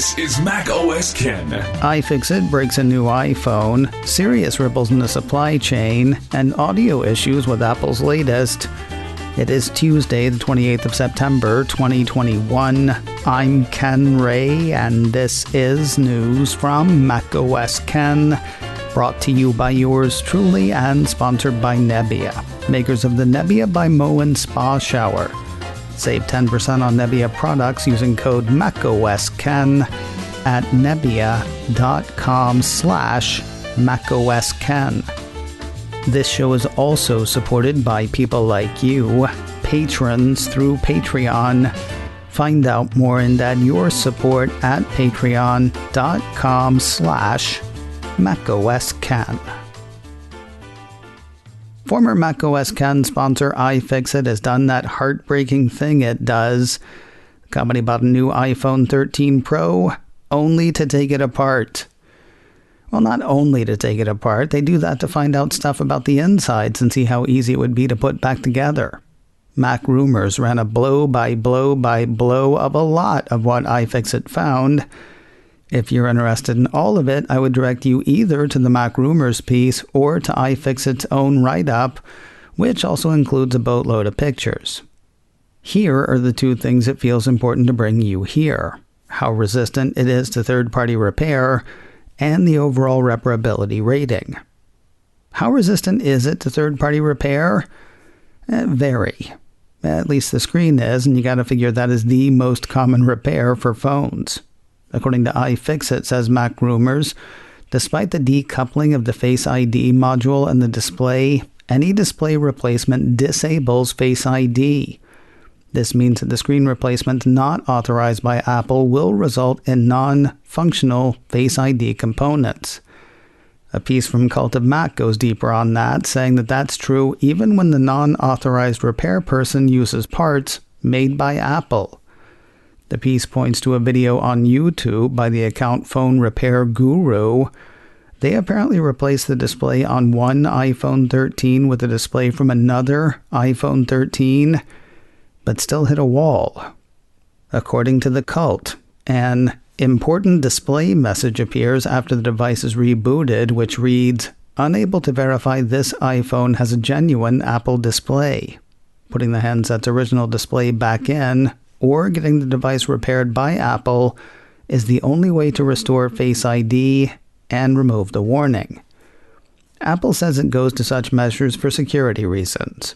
This is Mac OS Ken. iFixit breaks a new iPhone, serious ripples in the supply chain, and audio issues with Apple's latest. It is Tuesday, the 28th of September, 2021. I'm Ken Ray, and this is news from Mac OS Ken, brought to you by yours truly and sponsored by Nebbia, makers of the Nebbia by Moen Spa Shower. Save 10% on Nebbia products using code MacOSKen at nebbia.com/MacOSKen. This show is also supported by people like you, patrons through Patreon. Find out more and add your support at patreon.com/MacOSKen. Former Mac OS Ken sponsor iFixit has done that heartbreaking thing it does. The company bought a new iPhone 13 Pro only to take it apart. Well, not only to take it apart, they do that to find out stuff about the insides and see how easy it would be to put back together. Mac Rumors ran a blow-by-blow of a lot of what iFixit found. If you're interested in all of it, I would direct you either to the Mac Rumors piece or to iFixit's own write-up, which also includes a boatload of pictures. Here are the two things it feels important to bring you here: how resistant it is to third-party repair, and the overall repairability rating. How resistant is it to third-party repair? Very. At least the screen is, and you gotta figure that is the most common repair for phones. According to iFixit, says Mac Rumors, despite the decoupling of the Face ID module and the display, any display replacement disables Face ID. This means that the screen replacement not authorized by Apple will result in non-functional Face ID components. A piece from Cult of Mac goes deeper on that, saying that that's true even when the non-authorized repair person uses parts made by Apple. The piece points to a video on YouTube by the account Phone Repair Guru. They apparently replaced the display on one iPhone 13 with a display from another iPhone 13, but still hit a wall. According to the cult, an important display message appears after the device is rebooted, which reads, "Unable to verify this iPhone has a genuine Apple display." Putting the handset's original display back in, or getting the device repaired by Apple, is the only way to restore Face ID and remove the warning. Apple says it goes to such measures for security reasons.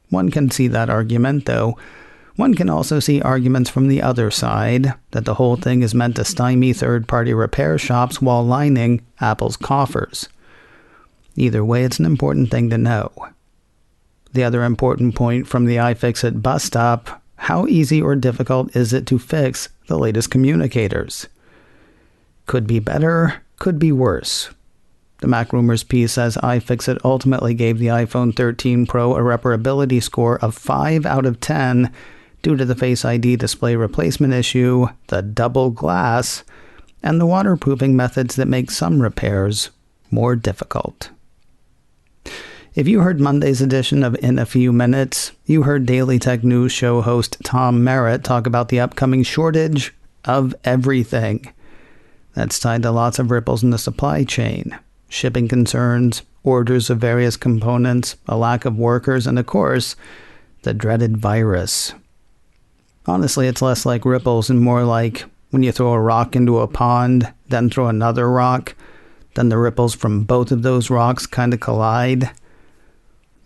One can see that argument, though. One can also see arguments from the other side, that the whole thing is meant to stymie third-party repair shops while lining Apple's coffers. Either way, it's an important thing to know. The other important point from the iFixit bus stop: how easy or difficult is it to fix the latest communicators? Could be better, could be worse. The Mac Rumors piece says iFixit ultimately gave the iPhone 13 Pro a repairability score of 5 out of 10 due to the Face ID display replacement issue, the double glass, and the waterproofing methods that make some repairs more difficult. If you heard Monday's edition of In a Few Minutes, you heard Daily Tech News show host Tom Merritt talk about the upcoming shortage of everything. That's tied to lots of ripples in the supply chain, shipping concerns, orders of various components, a lack of workers, and of course, the dreaded virus. Honestly, it's less like ripples and more like when you throw a rock into a pond, then throw another rock, then the ripples from both of those rocks kind of collide.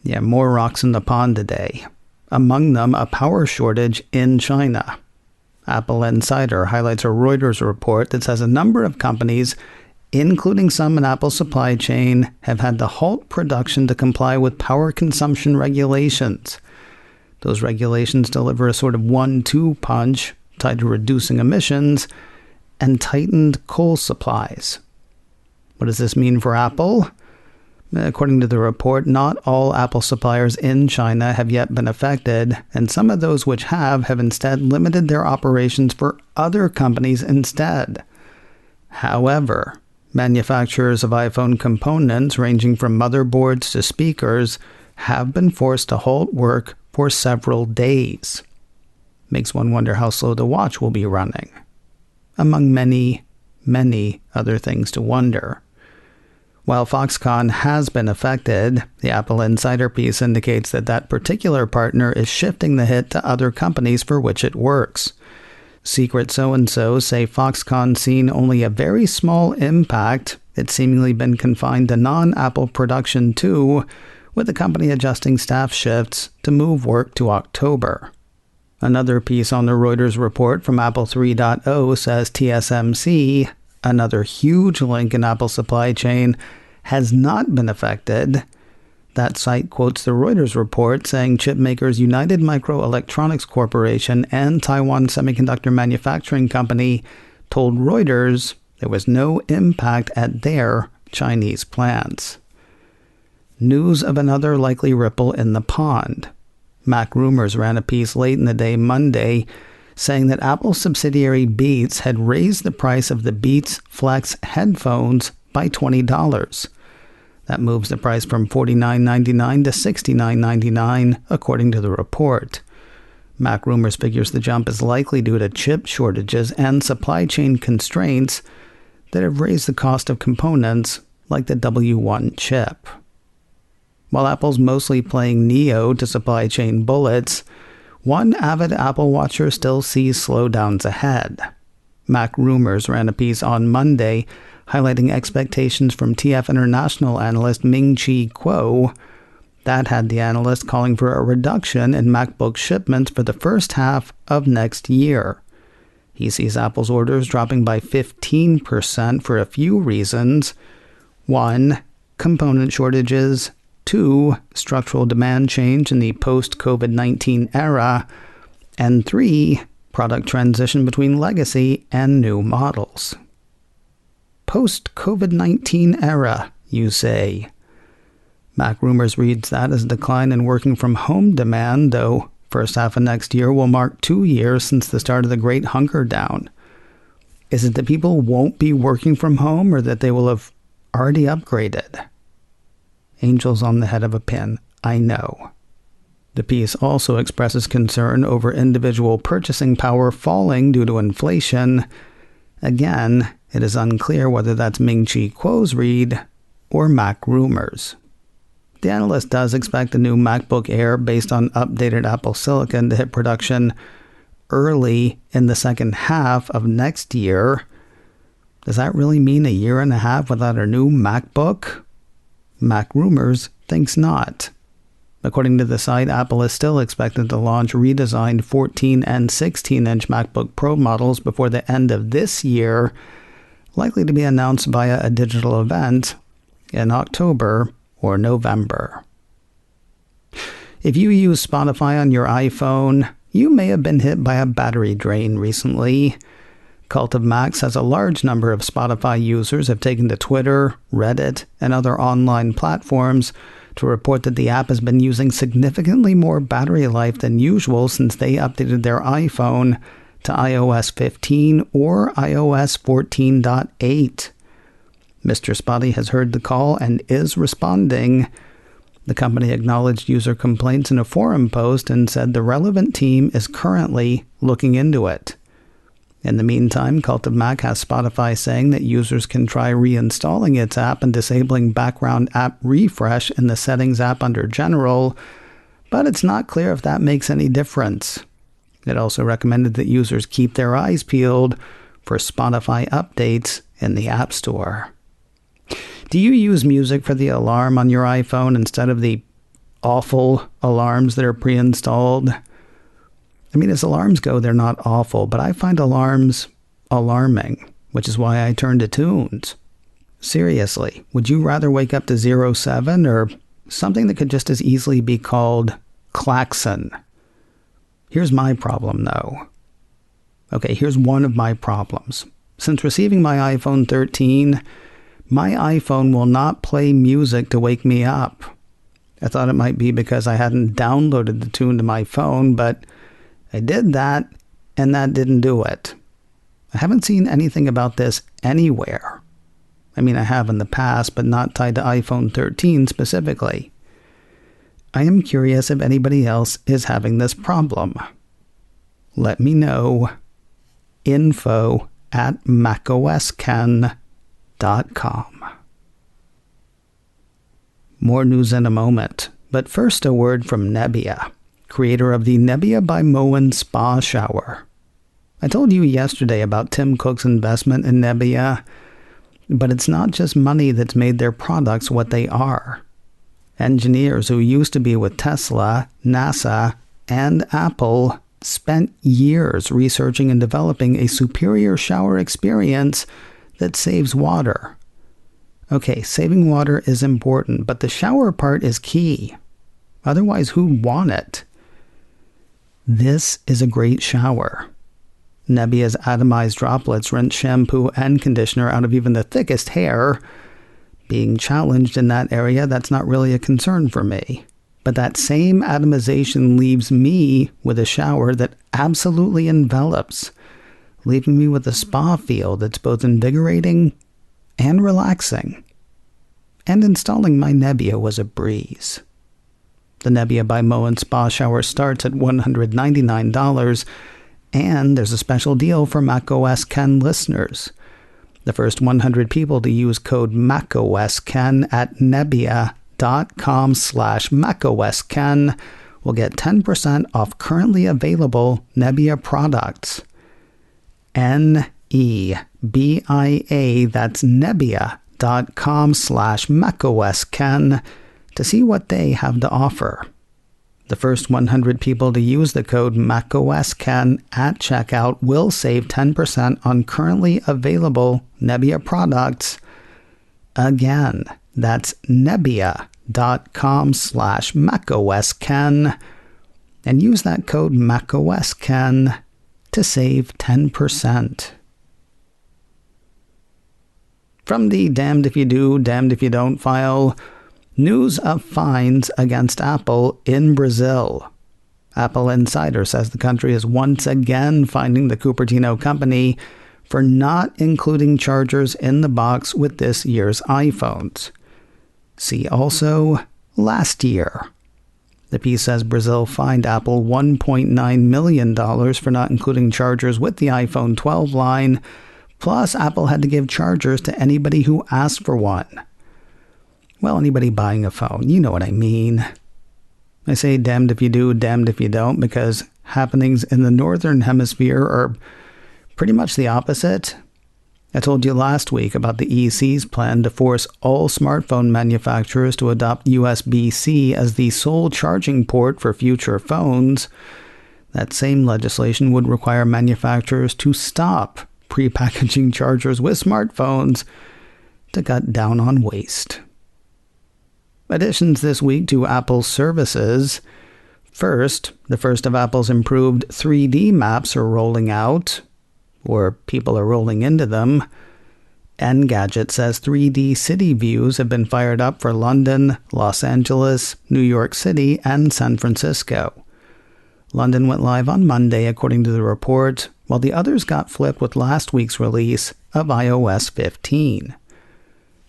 Yeah, more rocks in the pond today. Among them, a power shortage in China. Apple Insider highlights a Reuters report that says a number of companies, including some in Apple's supply chain, have had to halt production to comply with power consumption regulations. Those regulations deliver a sort of 1-2 punch tied to reducing emissions and tightened coal supplies. What does this mean for Apple? According to the report, not all Apple suppliers in China have yet been affected, and some of those which have instead limited their operations for other companies instead. However, manufacturers of iPhone components ranging from motherboards to speakers have been forced to halt work for several days. Makes one wonder how slow the watch will be running. among many, many other things to wonder. While Foxconn has been affected, the Apple Insider piece indicates that that particular partner is shifting the hit to other companies for which it works. Secret so-and-so say Foxconn's seen only a very small impact. It's seemingly been confined to non-Apple production too, with the company adjusting staff shifts to move work to October. Another piece on the Reuters report from Apple 3.0 says TSMC, another huge link in Apple's supply chain, has not been affected. That site quotes the Reuters report saying chipmakers United Microelectronics Corporation and Taiwan Semiconductor Manufacturing Company told Reuters there was no impact at their Chinese plants. News of another likely ripple in the pond. Mac Rumors ran a piece late in the day Monday saying that Apple's subsidiary Beats had raised the price of the Beats Flex headphones by $20. That moves the price from $49.99 to $69.99, according to the report. Mac Rumors figures the jump is likely due to chip shortages and supply chain constraints that have raised the cost of components like the W1 chip. While Apple's mostly playing Neo to supply chain bullets, one avid Apple watcher still sees slowdowns ahead. Mac Rumors ran a piece on Monday highlighting expectations from TF International analyst Ming-Chi that had the analyst calling for a reduction in MacBook shipments for the first half of next year. He sees Apple's orders dropping by 15% for a few reasons. 1. Component shortages. 2. Structural demand change in the post-COVID-19 era. And 3. Product transition between legacy and new models. Post-COVID-19 era, you say. Mac Rumors reads that as a decline in working from home demand, though first half of next year will mark 2 years since the start of the Great Hunker Down. Is it that people won't be working from home or that they will have already upgraded? Angels on the head of a pin, I know. The piece also expresses concern over individual purchasing power falling due to inflation. Again, it is unclear whether that's Ming-Chi Kuo's read or Mac Rumors. The analyst does expect a new MacBook Air based on updated Apple Silicon to hit production early in the second half of next year. Does that really mean a year and a half without a new MacBook? Mac Rumors thinks not. According to the site, Apple is still expected to launch redesigned 14 and 16-inch MacBook Pro models before the end of this year, likely to be announced via a digital event in October or November. If you use Spotify on your iPhone, you may have been hit by a battery drain recently. Cult of Mac says a large number of Spotify users have taken to Twitter, Reddit, and other online platforms to report that the app has been using significantly more battery life than usual since they updated their iPhone to iOS 15 or iOS 14.8. Mr. Spotty has heard the call and is responding. The company acknowledged user complaints in a forum post and said the relevant team is currently looking into it. In the meantime, Cult of Mac has Spotify saying that users can try reinstalling its app and disabling background app refresh in the Settings app under General, but it's not clear if that makes any difference. It also recommended that users keep their eyes peeled for Spotify updates in the App Store. Do you use music for the alarm on your iPhone instead of the awful alarms that are pre-installed? I mean, as alarms go, they're not awful, but I find alarms alarming, which is why I turn to tunes. Seriously, would you rather wake up to 07 or something that could just as easily be called klaxon? Here's my problem, though. Okay, here's one of my problems. Since receiving my iPhone 13, my iPhone will not play music to wake me up. I thought it might be because I hadn't downloaded the tune to my phone, but I did that, and that didn't do it. I haven't seen anything about this anywhere. I mean, I have in the past, but not tied to iPhone 13 specifically. I am curious if anybody else is having this problem. Let me know. info at macosken.com. More news in a moment, but first a word from Nebbia, creator of the Nebbia by Moen Spa Shower. I told you yesterday about Tim Cook's investment in Nebbia, but it's not just money that's made their products what they are. Engineers who used to be with Tesla, NASA, and Apple spent years researching and developing a superior shower experience that saves water. Okay, saving water is important, but the shower part is key. Otherwise, who'd want it? This is a great shower. Nebbia's atomized droplets rinse shampoo and conditioner out of even the thickest hair. Being challenged in that area, that's not really a concern for me. But that same atomization leaves me with a shower that absolutely envelops, leaving me with a spa feel that's both invigorating and relaxing. And installing my Nebbia was a breeze. The Nebbia by Moen Spa Shower starts at $199, and there's a special deal for macOS Ken listeners. The first 100 people to use code macOSken at nebbia.com/macOSken will get 10% off currently available Nebbia products. Nebbia, that's nebbia.com/macOSken to see what they have to offer. The first 100 people to use the code macOSken at checkout will save 10% on currently available Nebbia products. Again, that's nebbia.com/macOSken and use that code macOSken to save 10%. From the damned if you do, damned if you don't file, news of fines against Apple in Brazil. Apple Insider says the country is once again fining the Cupertino company for not including chargers in the box with this year's iPhones. See also last year. The piece says Brazil fined Apple $1.9 million for not including chargers with the iPhone 12 line, plus Apple had to give chargers to anybody who asked for one. Well, anybody buying a phone, you know what I mean. I say damned if you do, damned if you don't, because happenings in the Northern Hemisphere are pretty much the opposite. I told you last week about the EC's plan to force all smartphone manufacturers to adopt USB-C as the sole charging port for future phones. That same legislation would require manufacturers to stop prepackaging chargers with smartphones to cut down on waste. Additions this week to Apple's services. First, the first of Apple's improved 3D maps are rolling out, or people are rolling into them. Engadget says 3D city views have been fired up for London, Los Angeles, New York City, and San Francisco. London went live on Monday, according to the report, while the others got flipped with last week's release of iOS 15.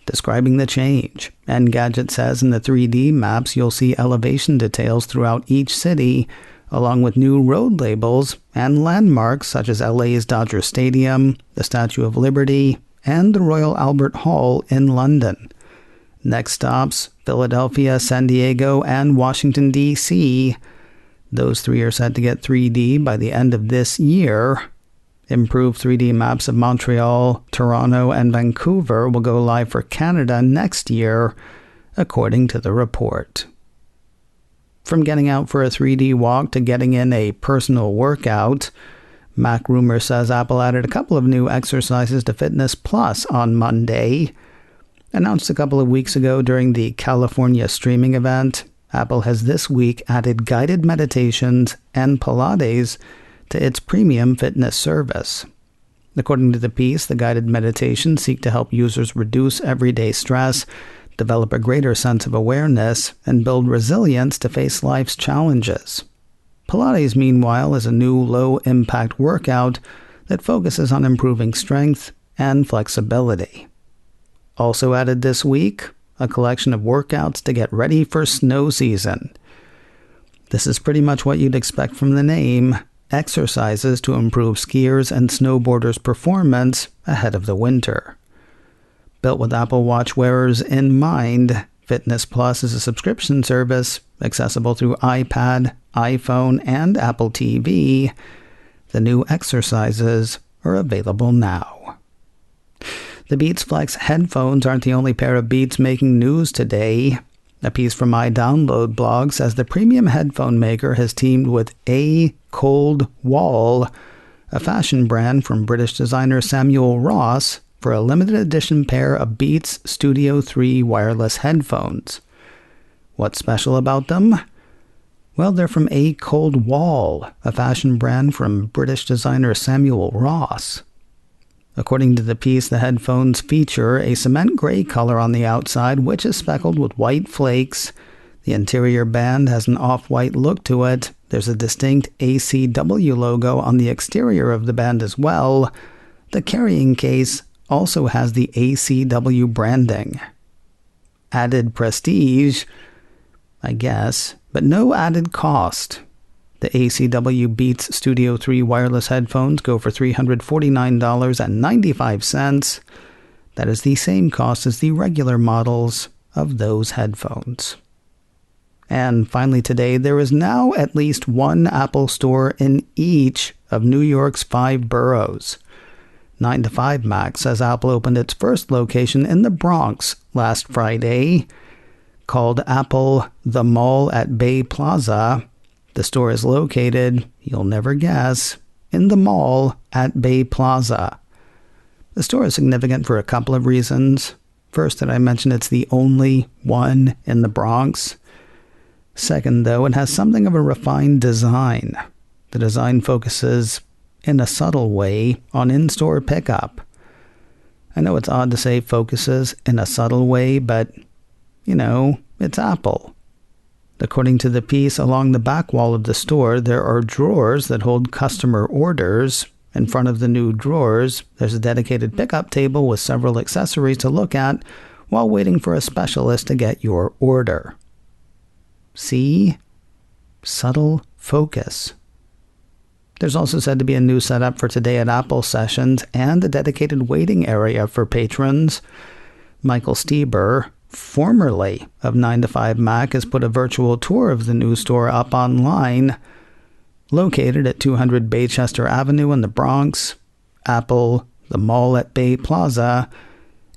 Describing the change, Engadget says in the 3D maps you'll see elevation details throughout each city, along with new road labels and landmarks such as LA's Dodger Stadium, the Statue of Liberty, and the Royal Albert Hall in London. Next stops, Philadelphia, San Diego, and Washington, D.C. Those three are set to get 3D by the end of this year. Improved 3D maps of Montreal, Toronto, and Vancouver will go live for Canada next year, according to the report. From getting out for a 3D walk to getting in a personal workout, Mac Rumor says Apple added a couple of new exercises to Fitness Plus on Monday. Announced a couple of weeks ago during the California streaming event, Apple has this week added guided meditations and Pilates to its premium fitness service. According to the piece, the guided meditations seek to help users reduce everyday stress, develop a greater sense of awareness, and build resilience to face life's challenges. Pilates, meanwhile, is a new low-impact workout that focuses on improving strength and flexibility. Also added this week, a collection of workouts to get ready for snow season. This is pretty much what you'd expect from the name. exercises to improve skiers' and snowboarders' performance ahead of the winter. Built with Apple Watch wearers in mind, Fitness Plus is a subscription service accessible through iPad, iPhone, and Apple TV. The new exercises are available now. The Beats Flex headphones aren't the only pair of Beats making news today. A piece from my Download blog says the premium headphone maker has teamed with A Cold Wall, a fashion brand from British designer Samuel Ross, for a limited edition pair of Beats Studio 3 wireless headphones. What's special about them? Well, they're from A Cold Wall, a fashion brand from British designer Samuel Ross. According to the piece, the headphones feature a cement gray color on the outside, which is speckled with white flakes. The interior band has an off-white look to it. There's a distinct ACW logo on the exterior of the band as well. The carrying case also has the ACW branding. Added prestige, I guess, but no added cost. The ACW Beats Studio 3 wireless headphones go for $349.95. That is the same cost as the regular models of those headphones. And finally today, there is now at least one Apple store in each of New York's 5 boroughs. 9 to 5 Mac says Apple opened its first location in the Bronx last Friday, called Apple The Mall at Bay Plaza. The store is located, you'll never guess, in the mall at Bay Plaza. The store is significant for a couple of reasons. First, that I mentioned it's the only one in the Bronx. Second, though, it has something of a refined design. The design focuses, in a subtle way, on in-store pickup. I know it's odd to say focuses in a subtle way, but, it's Apple. According to the piece, along the back wall of the store, there are drawers that hold customer orders. In front of the new drawers, there's a dedicated pickup table with several accessories to look at while waiting for a specialist to get your order. See? Subtle focus. There's also said to be a new setup for Today at Apple sessions and a dedicated waiting area for patrons. Michael Stieber, formerly of 9 to 5 Mac, has put a virtual tour of the new store up online. Located at 200 Baychester Avenue in the Bronx, Apple, the mall at Bay Plaza,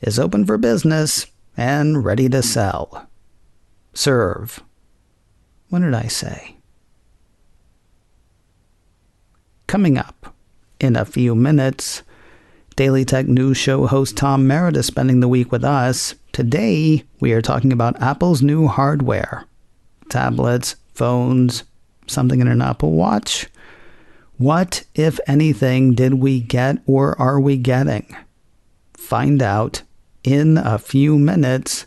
is open for business and ready to sell. Serve. What did I say? Coming up in a few minutes, Daily Tech News Show host Tom Merritt is spending the week with us. Today, we are talking about Apple's new hardware. Tablets, phones, something in an Apple Watch. What, if anything, did we get or are we getting? Find out in a few minutes.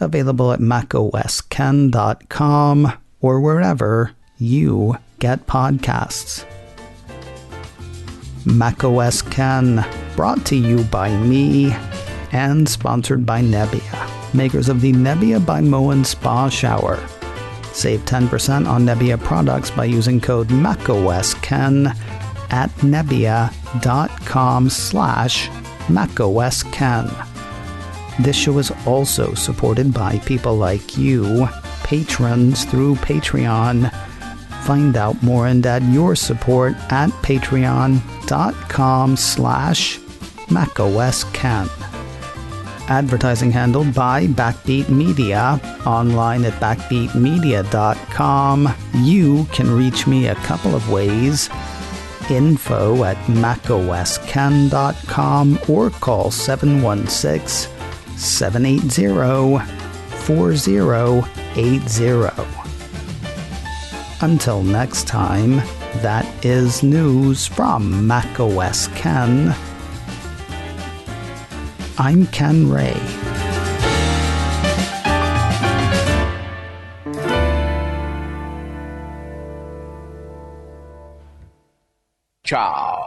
Available at macosken.com or wherever you get podcasts. macOS Ken, brought to you by me and sponsored by Nebbia, makers of the Nebbia by Moen Spa Shower. Save 10% on Nebbia products by using code macOSKen at nebbia.com/macosken. This show is also supported by people like you, patrons through Patreon. Find out more and add your support at patreon.com/macosken. Advertising handled by Backbeat Media, online at backbeatmedia.com. You can reach me a couple of ways. Info at macosken.com or call 716-780-4080. Until next time, that is news from macOS Ken. I'm Ken Ray. Ciao.